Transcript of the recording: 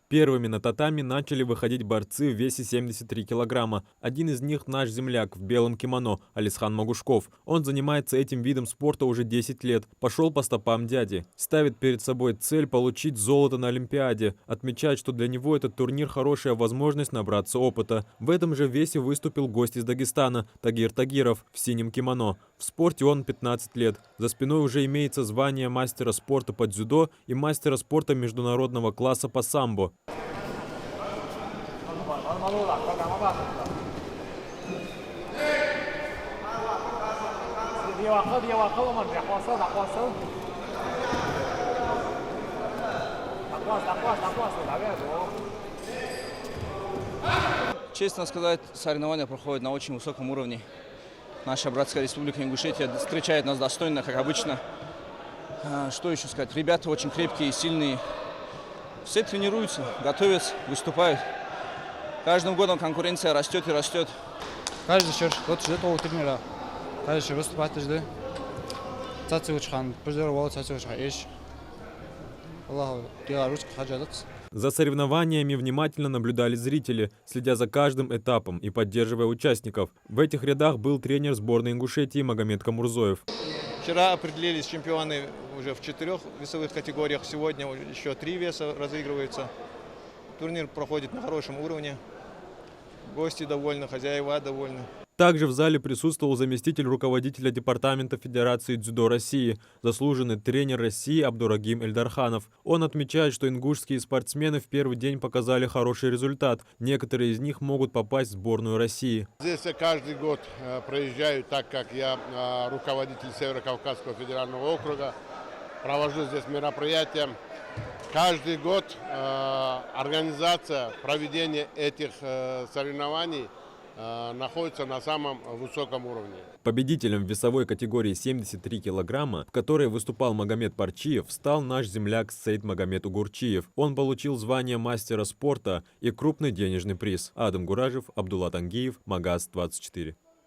Первыми на татами начали выходить борцы в весе 73 килограмма. Один из них наш земляк в белом кимоно, Алисхан Магушков. Он занимается этим видом спорта уже 10 лет. Пошел по стопам дяди. Ставит перед собой цель получить золото на Олимпиаде. Отмечает, что для него этот турнир хорошая возможность набраться опыта. В этом же весе выступил гость из Дагестана, Тагир Тагиров, в синем кимоно. В спорте он 15 лет. За спиной уже имеется звание мастера спорта по дзюдо и мастера спорта международного класса по самбо. Честно сказать, соревнования проходят на очень высоком уровне. Наша братская республика Ингушетия встречает нас достойно, как обычно. Что еще сказать? Ребята очень крепкие и сильные. Все тренируются, готовятся, выступают. Каждым годом конкуренция растет и растет. Каждый год ждет нового тренера. Каждый выступает, ждет. За соревнованиями внимательно наблюдали зрители, следя за каждым этапом и поддерживая участников. В этих рядах был тренер сборной Ингушетии Магомед Камурзоев. Вчера определились чемпионы уже в 4 весовых категориях, сегодня еще 3 веса разыгрываются. Турнир проходит на хорошем уровне. Гости довольны, хозяева довольны. Также в зале присутствовал заместитель руководителя Департамента Федерации дзюдо России, заслуженный тренер России Абдурагим Эльдарханов. Он отмечает, что ингушские спортсмены в первый день показали хороший результат. Некоторые из них могут попасть в сборную России. Здесь каждый год проезжаю, так как я руководитель Северо-Кавказского федерального округа, провожу здесь мероприятия. Каждый год организация проведения этих соревнований находится на самом высоком уровне. Победителем в весовой категории 73 килограмма, в которой выступал Магомед Парчиев, стал наш земляк Сейд Магомед Угурчиев. Он получил звание мастера спорта и крупный денежный приз. Адам Гуражев, Абдулла Тангиев, Магаз 24.